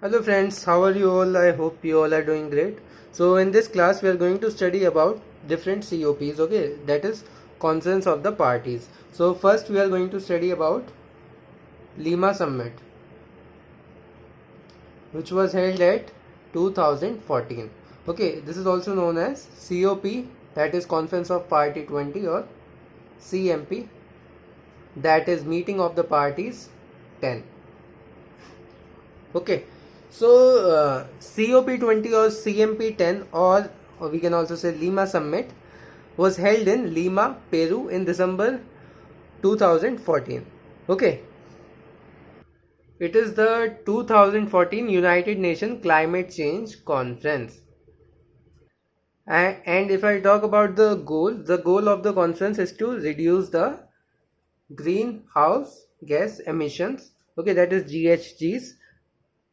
Hello friends, how are you all? I hope you all are doing great. So in this class we are going to study about different COPs, okay? That is conference of the parties. So first we are going to study about Lima Summit, which was held at 2014. Okay, this is also known as COP, that is Conference of Party 20, or CMP, that is Meeting of the Parties 10. Okay, so COP20 or CMP10, or we can also say Lima Summit, was held in Lima, Peru in December 2014. Okay, it is the 2014 United Nations Climate Change Conference. And if I talk about the goal of the conference is to reduce the greenhouse gas emissions, okay, that is GHGs,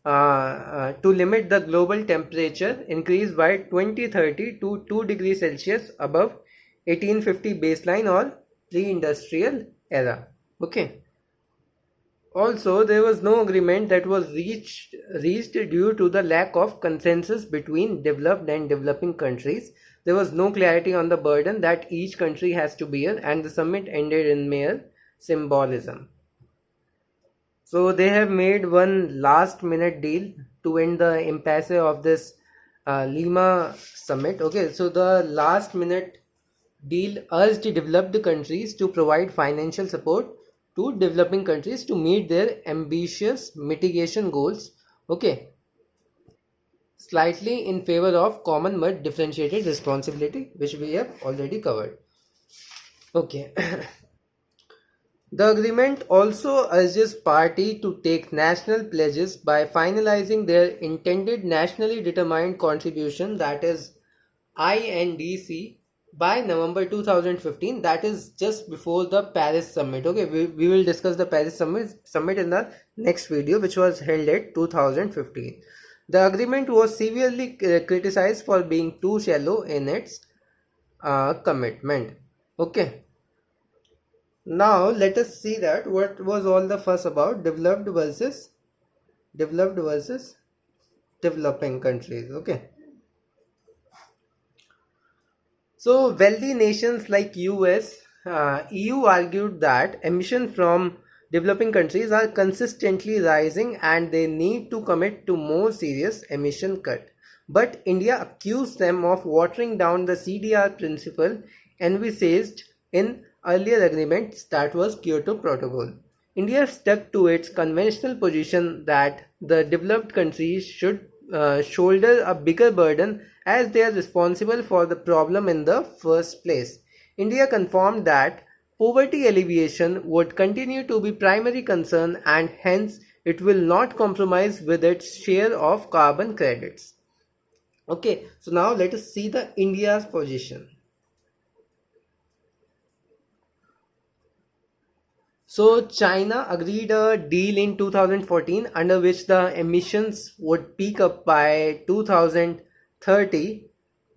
to limit the global temperature increase by 2030 to 2 degrees Celsius above 1850 baseline or pre-industrial era. Okay. Also, there was no agreement that was reached due to the lack of consensus between developed and developing countries. There was no clarity on the burden that each country has to bear, and the summit ended in mere symbolism. So they have made one last minute deal to end the impasse of this Lima summit. Okay, so the last minute deal urged developed countries to provide financial support to developing countries to meet their ambitious mitigation goals. Okay, slightly in favor of common but differentiated responsibility, which we have already covered. Okay. The agreement also urges party to take national pledges by finalizing their intended nationally determined contribution, that is INDC, by November 2015, that is just before the Paris summit. Okay, we will discuss the Paris summit in the next video, which was held at 2015. The agreement was severely criticized for being too shallow in its commitment. Okay. Now let us see that what was all the fuss about developed versus developing countries. Okay. So wealthy nations like US, EU argued that emissions from developing countries are consistently rising and they need to commit to more serious emission cut. But India accused them of watering down the CDR principle envisaged in earlier agreements, that was Kyoto Protocol. India stuck to its conventional position that the developed countries should shoulder a bigger burden as they are responsible for the problem in the first place. India confirmed that poverty alleviation would continue to be primary concern and hence it will not compromise with its share of carbon credits. Okay, so now let us see the India's position. So China agreed a deal in 2014 under which the emissions would peak up by 2030.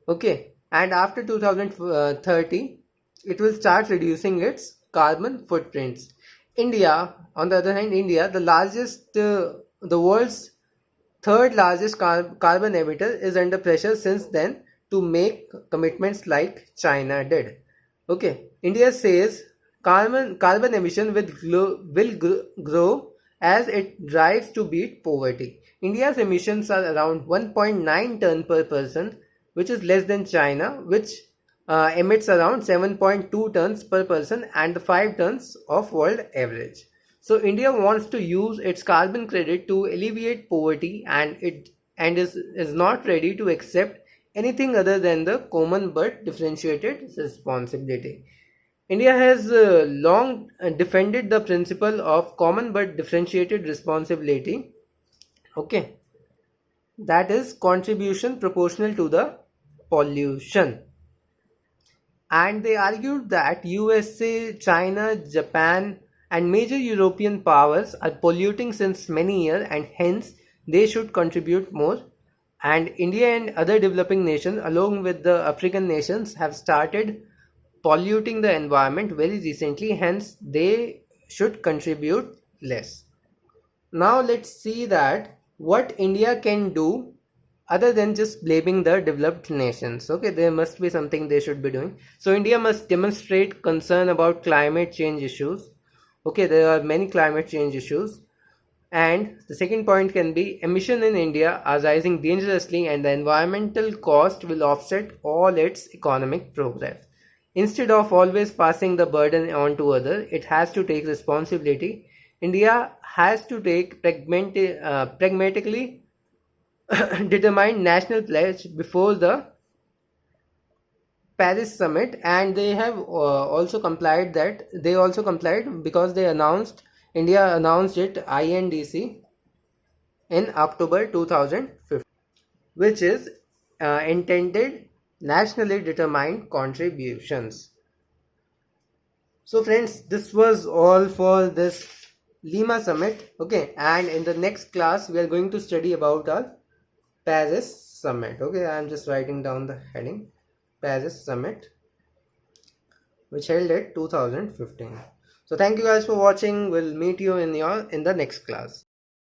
Okay, and after 2030 it will start reducing its carbon footprints. India, on the other hand, India, the world's third largest carbon emitter, is under pressure since then to make commitments like China did. Okay, India says carbon emission will grow as it drives to beat poverty. India's emissions are around 1.9 ton per person, which is less than China, which emits around 7.2 tons per person and 5 tons of world average. So India wants to use its carbon credit to alleviate poverty and is not ready to accept anything other than the common but differentiated responsibility. India has long defended the principle of common but differentiated responsibility. Okay, that is contribution proportional to the pollution. And they argued that USA, China, Japan, and major European powers are polluting since many years and hence they should contribute more. And India and other developing nations, along with the African nations, have started polluting the environment very recently, hence they should contribute less. Now let's see that what India can do other than just blaming the developed nations. Okay, there must be something they should be doing. So India must demonstrate concern about climate change issues. Okay, there are many climate change issues. And the second point can be emission in India are rising dangerously and the environmental cost will offset all its economic progress. Instead of always passing the burden on to others, it has to take responsibility. India has to take pragmatically determined national pledge before the Paris summit, and they have also complied that they also complied because they announced India announced it INDC in October 2015, which is intended nationally determined contributions. So friends, this was all for this Lima summit. Okay, and in the next class we are going to study about our Paris summit. Okay, I am just writing down the heading Paris summit, which held at 2015. So thank you guys for watching. We'll meet you in the next class.